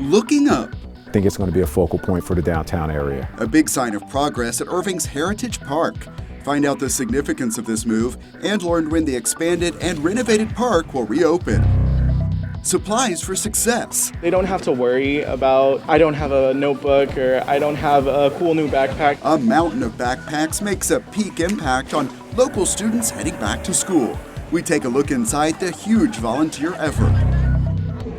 looking up. I think it's going to be a focal point for the downtown area. A big sign of progress at Irving's Heritage Park. Find out the significance of this move and learn when the expanded and renovated park will reopen. Supplies for success. They don't have to worry about, I don't have a notebook or I don't have a cool new backpack. A mountain of backpacks makes a peak impact on local students heading back to school. We take a look inside the huge volunteer effort.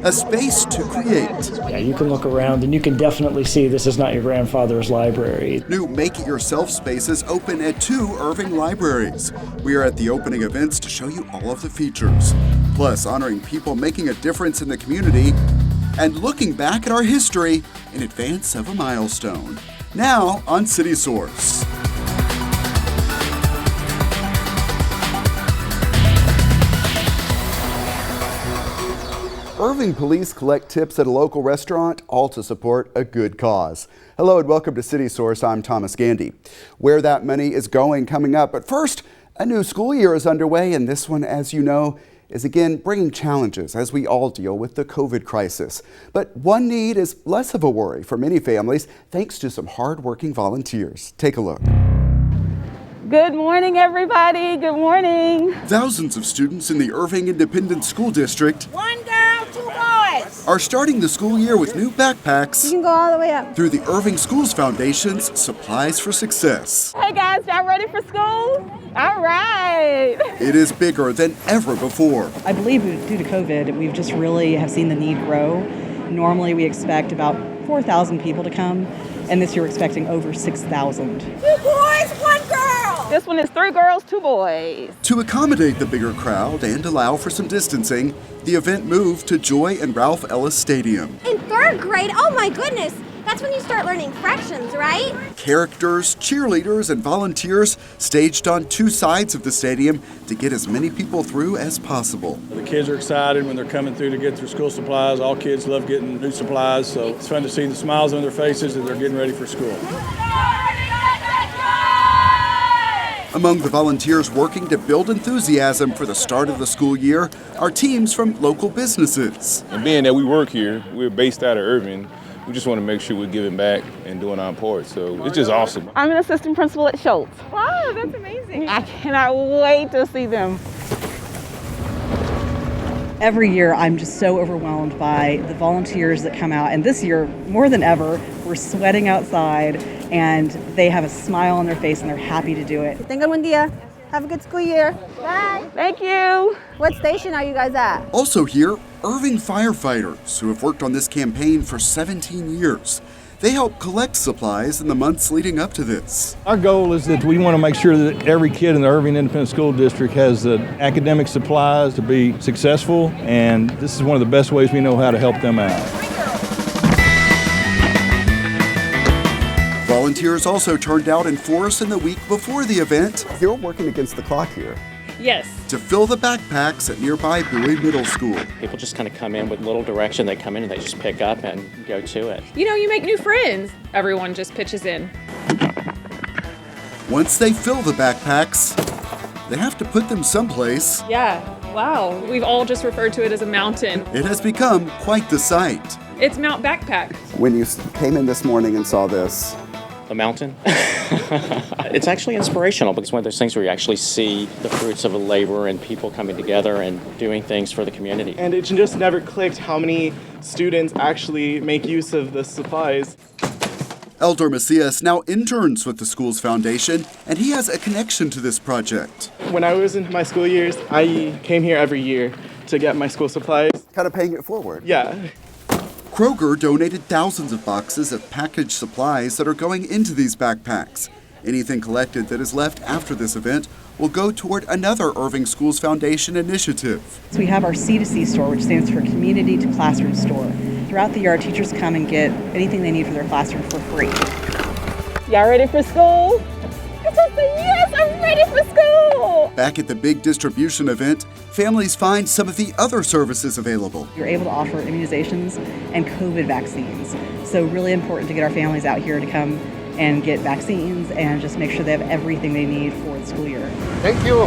A space to create. Yeah, you can look around and you can definitely see this is not your grandfather's library. New make-it-yourself spaces open at 2 Irving libraries. We are at the opening events to show you all of the features. Plus, honoring people making a difference in the community and looking back at our history in advance of a milestone. Now on City Source. Irving police collect tips at a local restaurant, all to support a good cause. Hello and welcome to City Source. I'm Thomas Gandy. Where that money is going coming up. But first, a new school year is underway, and this one, as you know, is again bringing challenges as we all deal with the COVID crisis. But one need is less of a worry for many families thanks to some hard-working volunteers. Take a look. Good morning, everybody. Good morning. Thousands of students in the Irving Independent School District, one girl, 2 boys, are starting the school year with new backpacks. You can go all the way up. Through the Irving Schools Foundation's Supplies for Success. Hey guys, y'all ready for school? All right. It is bigger than ever before. I believe due to COVID, we've just really have seen the need grow. Normally we expect about 4,000 people to come, and this year we're expecting over 6,000. 2 boys, 1 girl. This one is 3 girls, 2 boys. To accommodate the bigger crowd and allow for some distancing, the event moved to Joy and Ralph Ellis Stadium. In 3rd grade, oh my goodness, that's when you start learning fractions, right? Characters, cheerleaders, and volunteers staged on 2 sides of the stadium to get as many people through as possible. The kids are excited when they're coming through to get their school supplies. All kids love getting new supplies, so it's fun to see the smiles on their faces as they're getting ready for school. Among the volunteers working to build enthusiasm for the start of the school year are teams from local businesses. And being that we work here, we're based out of Irving, we just want to make sure we're giving back and doing our part. So it's just awesome. I'm an assistant principal at Schultz. Wow, that's amazing. I cannot wait to see them. Every year I'm just so overwhelmed by the volunteers that come out, and this year more than ever we're sweating outside and they have a smile on their face and they're happy to do it. Tengan buen día. Have a good school year. Bye. Thank you. What station are you guys at? Also here, Irving firefighters who have worked on this campaign for 17 years. They help collect supplies in the months leading up to this. Our goal is that we want to make sure that every kid in the Irving Independent School District has the academic supplies to be successful, and this is one of the best ways we know how to help them out. Volunteers also turned out in force in the week before the event. You're working against the clock here. Yes. To fill the backpacks at nearby Bowie Middle School. People just kind of come in with little direction. They come in and they just pick up and go to it. You know, you make new friends. Everyone just pitches in. Once they fill the backpacks, they have to put them someplace. Yeah, wow. We've all just referred to it as a mountain. It has become quite the sight. It's Mount Backpack. When you came in this morning and saw this, The mountain. It's actually inspirational because one of those things where you actually see the fruits of a labor and people coming together and doing things for the community. And it just never clicked how many students actually make use of the supplies. Elder MACIAS now interns with the school's foundation, and he has a connection to this project. When I was in my school years, I came here every year to get my school supplies. Kind of paying it forward. Yeah. Kroger donated thousands of boxes of packaged supplies that are going into these backpacks. Anything collected that is left after this event will go toward another Irving Schools Foundation initiative. So we have our C2C store, which stands for Community to Classroom Store. Throughout the year, our teachers come and get anything they need for their classroom for free. Y'all ready for school? Yes, I'm ready for school. Back at the big distribution event, families find some of the other services available. You're able to offer immunizations and COVID vaccines. So really important to get our families out here to come and get vaccines and just make sure they have everything they need for the school year. Thank you.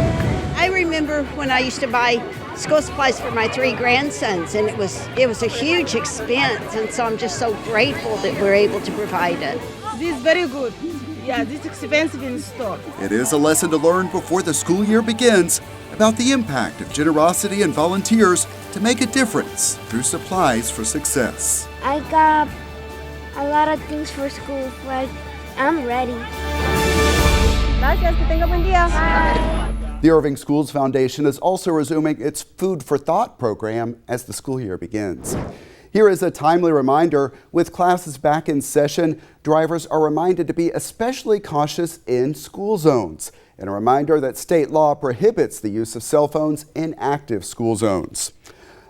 I I remember when I used to buy school supplies for my 3 grandsons, and it was a huge expense, and so I'm just so grateful that we're able to provide it. This is very good. Yeah, this is expensive in store. It is a lesson to learn before the school year begins about the impact of generosity and volunteers to make a difference through supplies for success. I got a lot of things for school, like I'm ready. Gracias, que tenga buen día. Bye. The Irving Schools Foundation is also resuming its Food for Thought program as the school year begins. Here is a timely reminder: with classes back in session, drivers are reminded to be especially cautious in school zones, and a reminder that state law prohibits the use of cell phones in active school zones.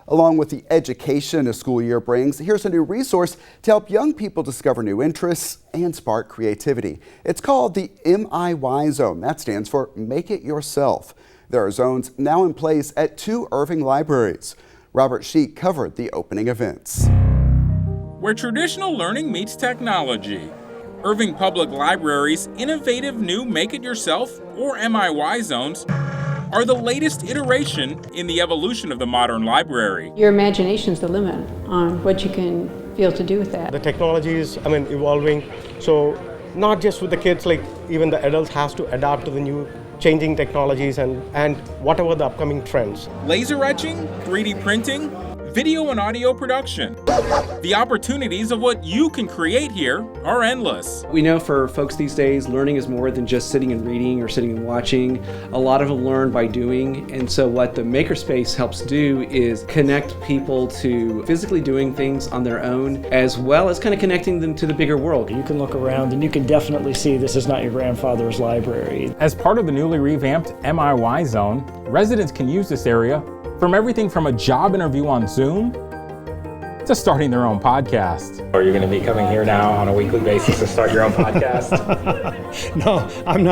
Along with the education a school year brings, here's a new resource to help young people discover new interests and spark creativity. It's called the MIY Zone. That stands for Make It Yourself. There are zones now in place at 2 Irving libraries. Robert SHIEKH covered the opening events. Where traditional learning meets technology. Irving Public Library's innovative new Make It Yourself, or MIY zones, are the latest iteration in the evolution of the modern library. Your imagination's the limit on what you can feel to do with that. The technology is, evolving, so not just with the kids, like even the adults has to adapt to the new changing technologies and whatever the upcoming trends. Laser etching, 3D printing, video and audio production. The opportunities of what you can create here are endless. We know for folks these days, learning is more than just sitting and reading or sitting and watching. A lot of them learn by doing, and so what the Makerspace helps do is connect people to physically doing things on their own, as well as kind of connecting them to the bigger world. You can look around and you can definitely see this is not your grandfather's library. As part of the newly revamped MIY Zone, residents can use this area from everything from a job interview on Zoom to starting their own podcast. Are you going to be coming here now on a weekly basis to start your own podcast? No, I'm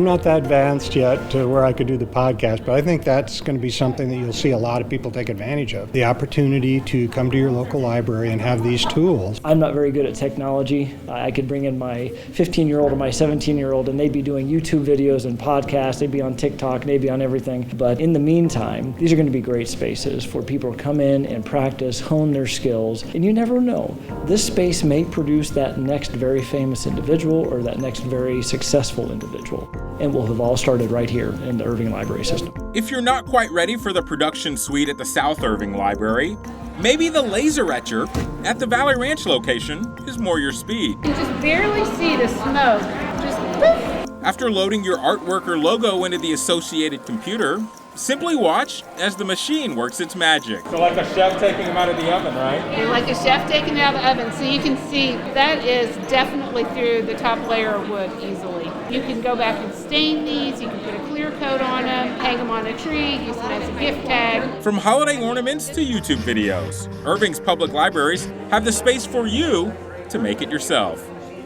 not that advanced yet to where I could do the podcast, but I think that's going to be something that you'll see a lot of people take advantage of. The opportunity to come to your local library and have these tools. I'm not very good at technology. I could bring in my 15-year-old or my 17-year-old and they'd be doing YouTube videos and podcasts, they'd be on TikTok, they'd be on everything. But in the meantime, these are going to be great spaces for people to come in and practice, hone their skills. And you never know. This space may produce that next very famous individual or that next very successful individual. And we'll have all started right here in the Irving Library System. If you're not quite ready for the production suite at the South Irving Library, maybe the laser etcher at the Valley Ranch location is more your speed. You can just barely see the smoke. Just poof. After loading your artwork or logo into the associated computer, simply watch as the machine works its magic. So like a chef taking them out of the oven, right? And like a chef taking it out of the oven, so you can see that is definitely through the top layer of wood easily. You can go back and stain these, you can put a clear coat on them, hang them on a tree, use them as a gift tag. From holiday ornaments to YouTube videos, Irving's public libraries have the space for you to make it yourself.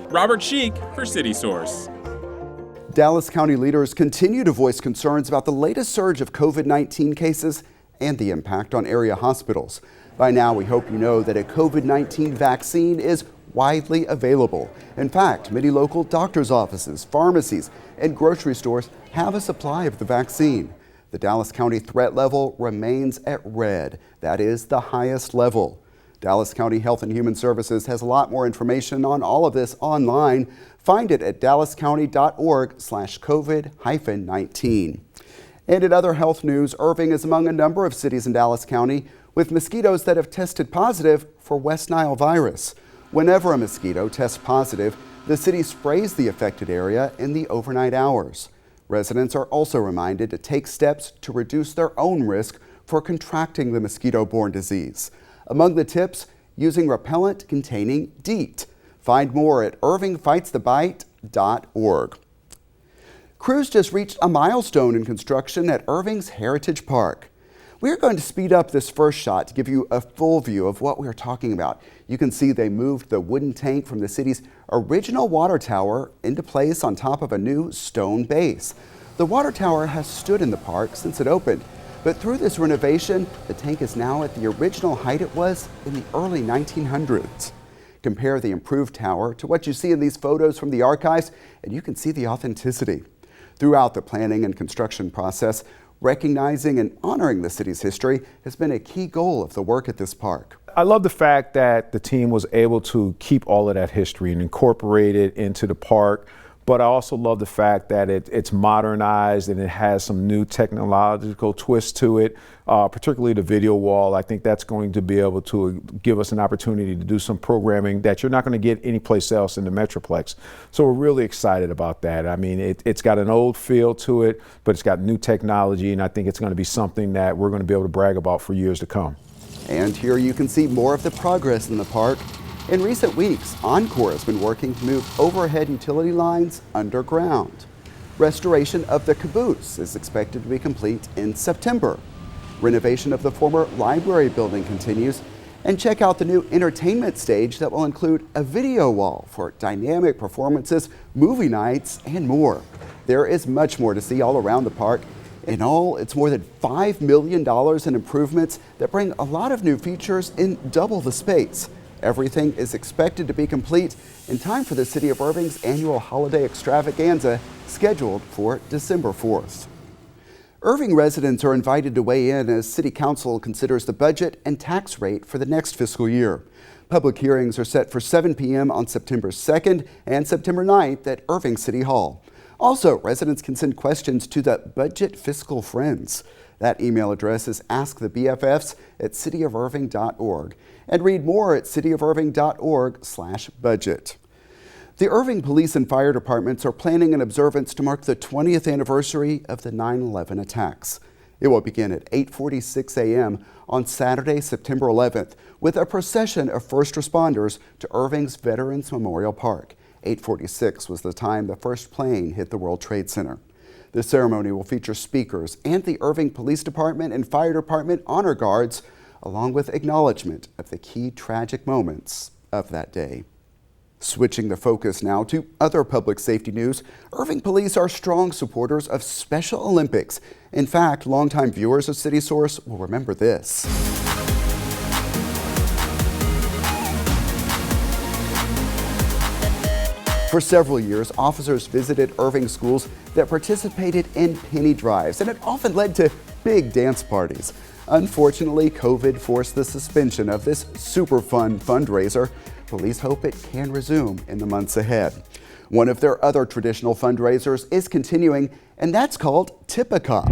Robert SHIEKH for City Source. Dallas County leaders continue to voice concerns about the latest surge of COVID-19 cases and the impact on area hospitals. By now, we hope you know that a COVID-19 vaccine is widely available. In fact, many local doctors' offices, pharmacies, and grocery stores have a supply of the vaccine. The Dallas County threat level remains at red. That is the highest level. Dallas County Health and Human Services has a lot more information on all of this online. Find it at dallascounty.org/COVID-19. And in other health news, Irving is among a number of cities in Dallas County with mosquitoes that have tested positive for West Nile virus. Whenever a mosquito tests positive, the city sprays the affected area in the overnight hours. Residents are also reminded to take steps to reduce their own risk for contracting the mosquito-borne disease. Among the tips, using repellent containing DEET. Find more at irvingfightsthebite.org. Crews just reached a milestone in construction at Irving's Heritage Park. We're going to speed up this first shot to give you a full view of what we're talking about. You can see they moved the wooden tank from the city's original water tower into place on top of a new stone base. The water tower has stood in the park since it opened, but through this renovation, the tank is now at the original height it was in the early 1900s. Compare the improved tower to what you see in these photos from the archives, and you can see the authenticity. Throughout the planning and construction process, Recognizing and honoring the city's history has been a key goal of the work at this park. I love the fact that the team was able to keep all of that history and incorporate it into the park, but I also love the fact that it's modernized and it has some new technological twists to it, particularly the video wall. I think that's going to be able to give us an opportunity to do some programming that you're not going to get anyplace else in the Metroplex. So we're really excited about that. I mean, it's got an old feel to it, but it's got new technology, and I think it's going to be something that we're going to be able to brag about for years to come. And here you can see more of the progress in the park. In recent weeks, Encore has been working to move overhead utility lines underground. Restoration of the caboose is expected to be complete in September. Renovation of the former library building continues. And check out the new entertainment stage that will include a video wall for dynamic performances, movie nights, and more. There is much more to see all around the park. In all, it's more than $5 million in improvements that bring a lot of new features in double the space. Everything is expected to be complete in time for the City of Irving's annual holiday extravaganza scheduled for December 4th. Irving residents are invited to weigh in as City Council considers the budget and tax rate for the next fiscal year. Public hearings are set for 7 p.m. on September 2nd and September 9th at Irving City Hall. Also, residents can send questions to the Budget Fiscal Friends. That email address is askthebffs@cityofirving.org. And read more at cityofirving.org/budget. The Irving Police and Fire Departments are planning an observance to mark the 20th anniversary of the 9/11 attacks. It will begin at 8:46 a.m. on Saturday, September 11th, with a procession of first responders to Irving's Veterans Memorial Park. 8:46 was the time the first plane hit the World Trade Center. The ceremony will feature speakers and the Irving Police Department and Fire Department honor guards, along with acknowledgement of the key tragic moments of that day. Switching the focus now to other public safety news, Irving Police are strong supporters of Special Olympics. In fact, longtime viewers of City Source will remember this. For several years, officers visited Irving schools that participated in penny drives, and it often led to big dance parties. Unfortunately, COVID forced the suspension of this super fun fundraiser. Police hope it can resume in the months ahead. One of their other traditional fundraisers is continuing, and that's called Tip a Cop.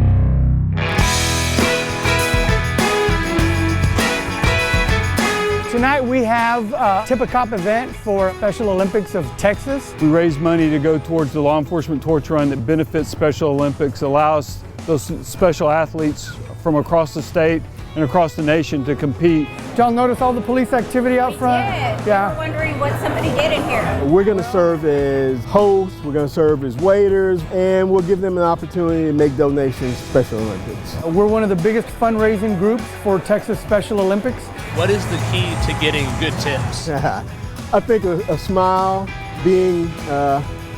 Tonight we have a Tip a Cop event for Special Olympics of Texas. We raise money to go towards the law enforcement torch run that benefits Special Olympics, allows those special athletes from across the state and across the nation to compete. Did y'all notice all the police activity out front? Did. Yeah. We were wondering what somebody did in here. We're going to serve as hosts, we're going to serve as waiters, and we'll give them an opportunity to make donations to Special Olympics. We're one of the biggest fundraising groups for Texas Special Olympics. What is the key to getting good tips? I think a smile, being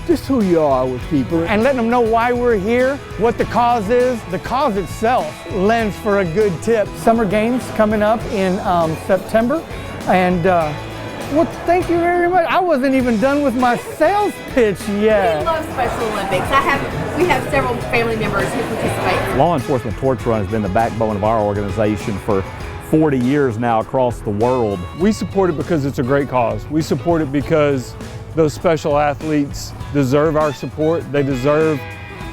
just who you are with people. And letting them know why we're here, what the cause is. The cause itself lends for a good tip. Summer Games coming up in September. And well, thank you very much. I wasn't even done with my sales pitch yet. We love Special Olympics. We have several family members who participate. Law enforcement torch run has been the backbone of our organization for 40 years now across the world. We support it because it's a great cause. We support it because those special athletes deserve our support. They deserve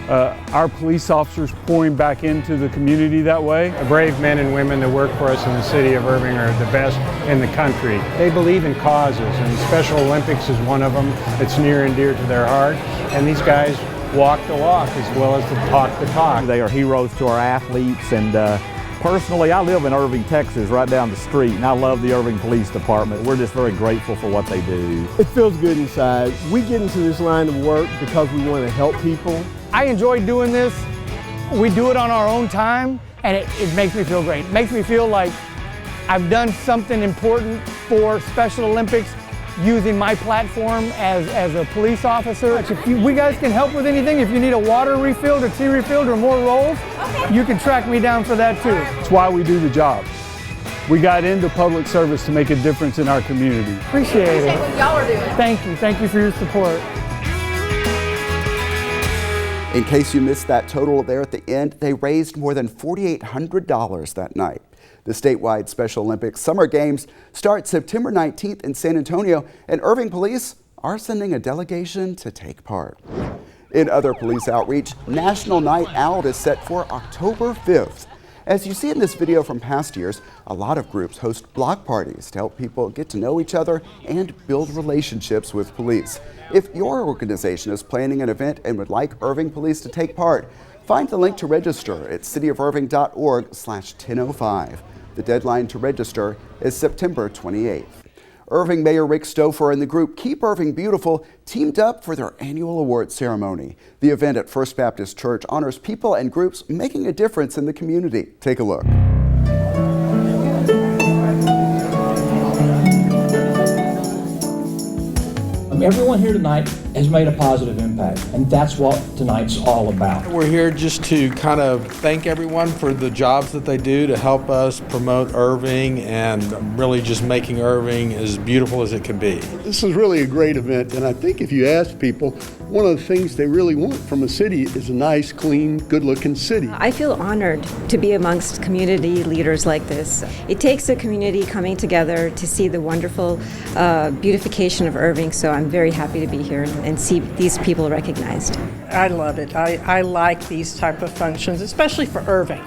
our police officers pouring back into the community that way. The brave men and women that work for us in the city of Irving are the best in the country. They believe in causes, and Special Olympics is one of them. It's near and dear to their heart, and these guys walk the walk as well as talk the talk. They are heroes to our athletes, and personally, I live in Irving, Texas, right down the street, and I love the Irving Police Department. We're just very grateful for what they do. It feels good inside. We get into this line of work because we want to help people. I enjoy doing this. We do it on our own time, and it makes me feel great. It makes me feel like I've done something important for Special Olympics using my platform as a police officer. If we guys can help with anything, if you need a water refilled or tea refilled or more rolls, you can track me down for that too. That's why we do the job. We got into public service to make a difference in our community. Appreciate it. What y'all are doing. Thank you for your support. In case you missed that total there at the end, they raised more than $4,800 that night. The statewide Special Olympics Summer Games start September 19th in San Antonio, and Irving Police are sending a delegation to take part. In other police outreach, National Night Out is set for October 5th. As you see in this video from past years, a lot of groups host block parties to help people get to know each other and build relationships with police. If your organization is planning an event and would like Irving Police to take part, find the link to register at cityofirving.org/1005. The deadline to register is September 28th. Irving Mayor Rick Stouffer and the group Keep Irving Beautiful teamed up for their annual awards ceremony. The event at First Baptist Church honors people and groups making a difference in the community. Take a look. Everyone here tonight has made a positive impact, and that's what tonight's all about. We're here just to kind of thank everyone for the jobs that they do to help us promote Irving and really just making Irving as beautiful as it can be. This is really a great event, and I think if you ask people, one of the things they really want from a city is a nice, clean, good-looking city. I feel honored to be amongst community leaders like this. It takes a community coming together to see the wonderful beautification of Irving, so I'm very happy to be here and see these people recognized. I love it. I like these type of functions, especially for Irving.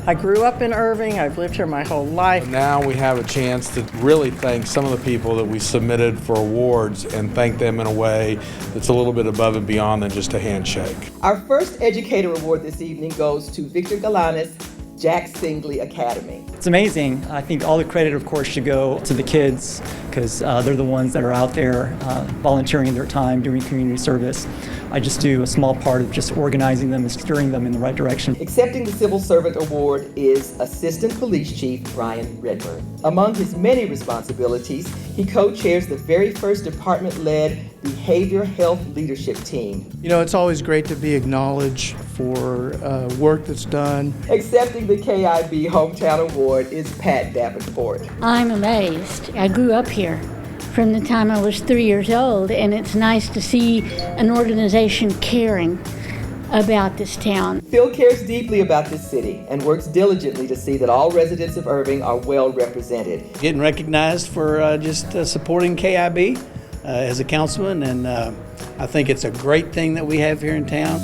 I grew up in Irving. I've lived here my whole life. Now we have a chance to really thank some of the people that we submitted for awards and thank them in a way that's a little bit above and beyond than just a handshake. Our first Educator Award this evening goes to Victor Galanis, Jack Singley Academy. It's amazing. I think all the credit, of course, should go to the kids because they're the ones that are out there volunteering their time, doing community service. I just do a small part of just organizing them and steering them in the right direction. Accepting the Civil Servant Award is Assistant Police Chief Brian Redburn. Among his many responsibilities, he co-chairs the very first department-led Behavior Health Leadership Team. You know, it's always great to be acknowledged for work that's done. Accepting the KIB Hometown Award is Pat Davenport. I'm amazed. I grew up here from the time I was 3 years old, and it's nice to see an organization caring about this town. Phil cares deeply about this city and works diligently to see that all residents of Irving are well represented. Getting recognized for just supporting KIB as a councilman, and I think it's a great thing that we have here in town.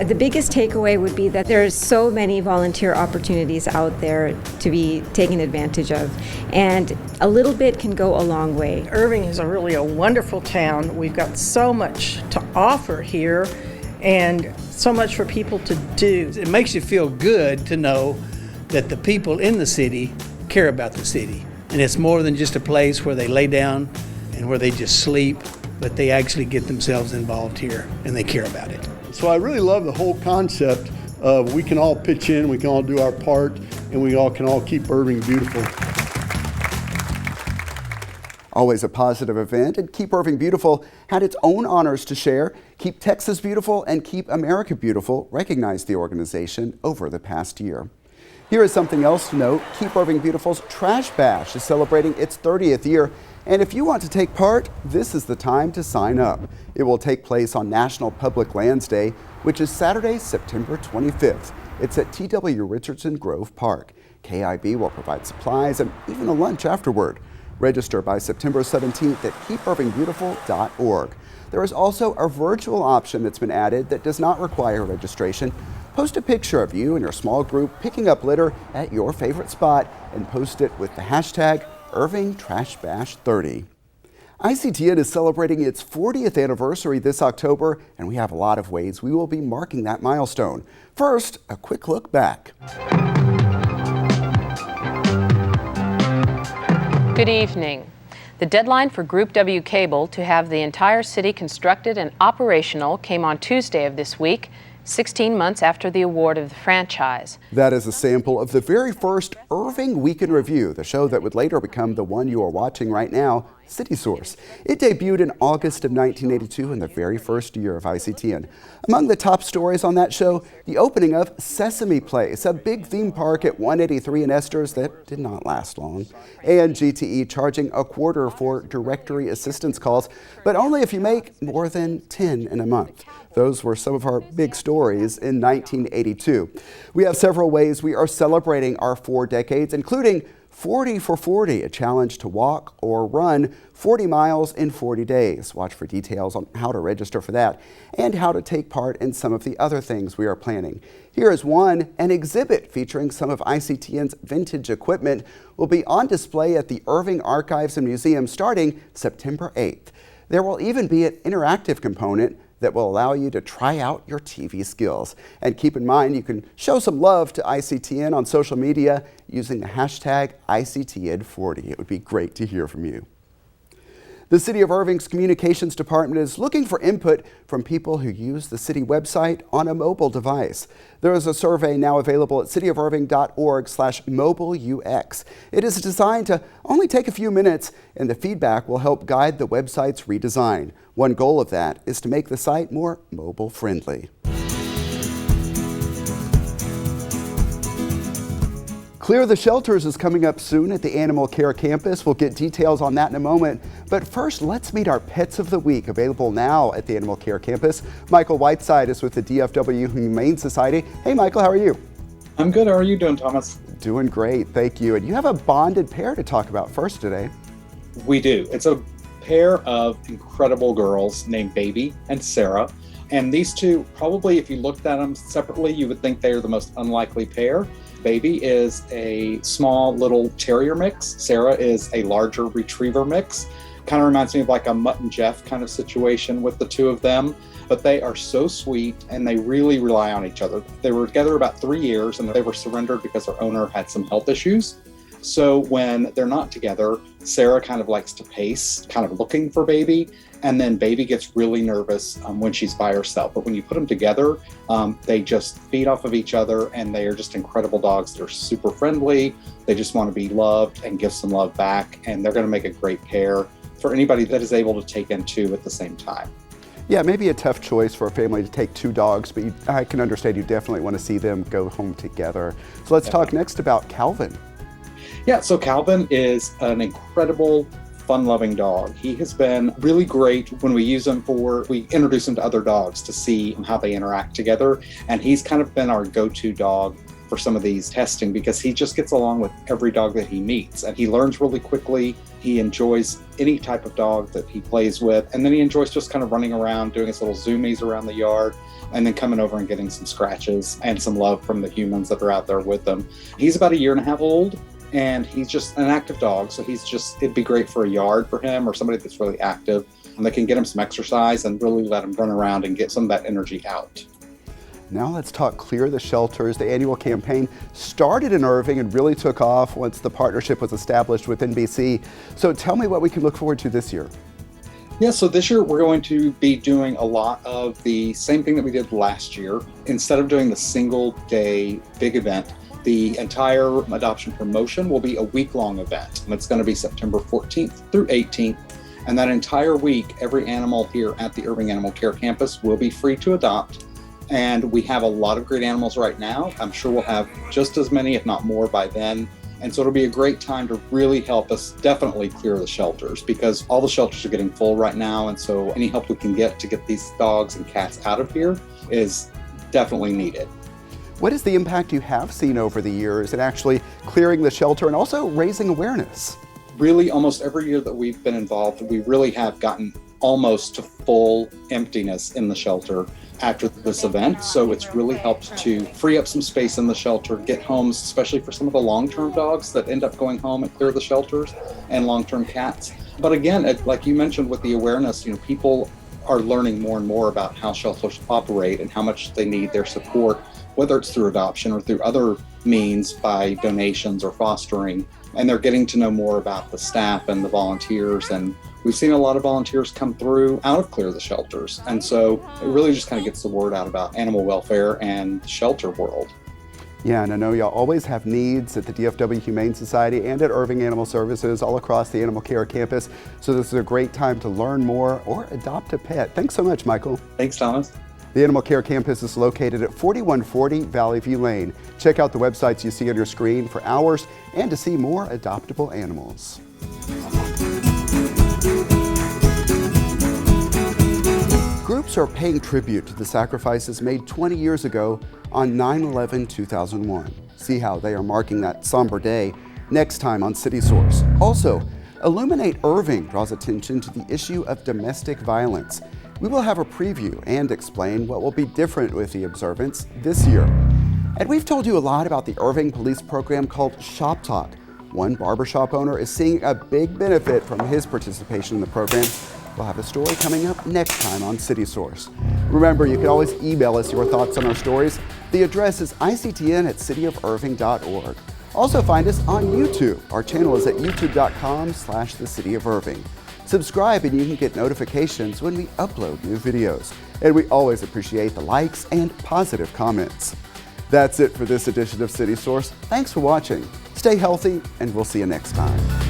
The biggest takeaway would be that there's so many volunteer opportunities out there to be taken advantage of, and a little bit can go a long way. Irving is really a wonderful town. We've got so much to offer here and so much for people to do. It makes you feel good to know that the people in the city care about the city, and it's more than just a place where they lay down and where they just sleep, but they actually get themselves involved here and they care about it. So I really love the whole concept of we can all pitch in, we can all do our part, and we all can all keep Irving beautiful. Always a positive event, and Keep Irving Beautiful had its own honors to share. Keep Texas Beautiful and Keep America Beautiful recognized the organization over the past year. Here is something else to note. Keep Irving Beautiful's Trash Bash is celebrating its 30th year. And if you want to take part, this is the time to sign up. It will take place on National Public Lands Day, which is Saturday, September 25th. It's at TW Richardson Grove Park. KIB will provide supplies and even a lunch afterward. Register by September 17th at keepirvingbeautiful.org. There is also a virtual option that's been added that does not require registration. Post a picture of you and your small group picking up litter at your favorite spot and post it with the hashtag Irving Trash Bash 30. ICTN is celebrating its 40th anniversary this October, and we have a lot of ways we will be marking that milestone. First, a quick look back. Good evening. The deadline for Group W Cable to have the entire city constructed and operational came on Tuesday of this week, 16 months after the award of the franchise. That is a sample of the very first Irving Week in Review, the show that would later become the one you are watching right now, City Source. It debuted in August of 1982 in the very first year of ICTN. Among the top stories on that show, the opening of Sesame Place, a big theme park at 183 in Esters that did not last long, and GTE charging a quarter for directory assistance calls, but only if you make more than 10 in a month. Those were some of our big stories in 1982. We have several ways we are celebrating our 4 decades, including 40 for 40, a challenge to walk or run 40 miles in 40 days. Watch for details on how to register for that and how to take part in some of the other things we are planning. Here is one. An exhibit featuring some of ICTN's vintage equipment will be on display at the Irving Archives and Museum starting September 8th. There will even be an interactive component that will allow you to try out your TV skills. And keep in mind, you can show some love to ICTN on social media using the hashtag ICTN40. It would be great to hear from you. The City of Irving's Communications Department is looking for input from people who use the city website on a mobile device. There is a survey now available at cityofirving.org/mobileux. It is designed to only take a few minutes, and the feedback will help guide the website's redesign. One goal of that is to make the site more mobile friendly. Clear the Shelters is coming up soon at the Animal Care Campus. We'll get details on that in a moment. But first, let's meet our Pets of the Week, available now at the Animal Care Campus. Michael Whiteside is with the DFW Humane Society. Hey, Michael, how are you? I'm good. How are you doing, Thomas? Doing great, thank you. And you have a bonded pair to talk about first today. We do. It's a pair of incredible girls named Baby and Sarah. And these two, probably if you looked at them separately, you would think they are the most unlikely pair. Baby is a small little terrier mix. Sarah is a larger retriever mix. Kind of reminds me of like a Mutt and Jeff kind of situation with the two of them. But they are so sweet and they really rely on each other. They were together about 3 years and they were surrendered because their owner had some health issues. So when they're not together, Sarah kind of likes to pace, kind of looking for Baby. And then Baby gets really nervous when she's by herself. But when you put them together, they just feed off of each other, and they are just incredible dogs. They're super friendly. They just want to be loved and give some love back. And they're going to make a great pair for anybody that is able to take in two at the same time. Yeah, maybe a tough choice for a family to take 2 dogs, but I can understand you definitely want to see them go home together. So let's talk next about Calvin. Yeah, so Calvin is an incredible, fun-loving dog. He has been really great when we introduce him to other dogs to see how they interact together. And he's kind of been our go-to dog for some of these testing because he just gets along with every dog that he meets. And he learns really quickly. He enjoys any type of dog that he plays with. And then he enjoys just kind of running around, doing his little zoomies around the yard, and then coming over and getting some scratches and some love from the humans that are out there with them. He's about 1.5 years old. And he's just an active dog, so it'd be great for a yard for him or somebody that's really active. And they can get him some exercise and really let him run around and get some of that energy out. Now let's talk Clear the Shelters. The annual campaign started in Irving and really took off once the partnership was established with NBC. So tell me what we can look forward to this year. Yeah, so this year we're going to be doing a lot of the same thing that we did last year. Instead of doing the single day big event, the entire adoption promotion will be a week-long event. It's going to be September 14th through 18th. And that entire week, every animal here at the Irving Animal Care Campus will be free to adopt. And we have a lot of great animals right now. I'm sure we'll have just as many, if not more, by then. And so it'll be a great time to really help us definitely clear the shelters because all the shelters are getting full right now. And so any help we can get to get these dogs and cats out of here is definitely needed. What is the impact you have seen over the years in actually clearing the shelter and also raising awareness? Really, almost every year that we've been involved, we really have gotten almost to full emptiness in the shelter after this event. So it's really helped to free up some space in the shelter, get homes, especially for some of the long-term dogs that end up going home and clear the shelters and long-term cats. But again, like you mentioned with the awareness, people are learning more and more about how shelters operate and how much they need their support, whether it's through adoption or through other means by donations or fostering. And they're getting to know more about the staff and the volunteers. And we've seen a lot of volunteers come through out of Clear the Shelters. And so it really just kind of gets the word out about animal welfare and the shelter world. Yeah, and I know y'all always have needs at the DFW Humane Society and at Irving Animal Services all across the Animal Care campus. So this is a great time to learn more or adopt a pet. Thanks so much, Michael. Thanks, Thomas. The Animal Care campus is located at 4140 Valley View Lane. Check out the websites you see on your screen for hours and to see more adoptable animals. Groups are paying tribute to the sacrifices made 20 years ago on 9/11/2001. See how they are marking that somber day next time on City Source. Also, Illuminate Irving draws attention to the issue of domestic violence. We will have a preview and explain what will be different with the observance this year. And we've told you a lot about the Irving police program called Shop Talk. One barbershop owner is seeing a big benefit from his participation in the program. We'll have a story coming up next time on City Source. Remember, you can always email us your thoughts on our stories. The address is ictn@cityofirving.org. Also find us on YouTube. Our channel is at youtube.com/thecityofirving. Subscribe and you can get notifications when we upload new videos. And we always appreciate the likes and positive comments. That's it for this edition of City Source. Thanks for watching. Stay healthy and we'll see you next time.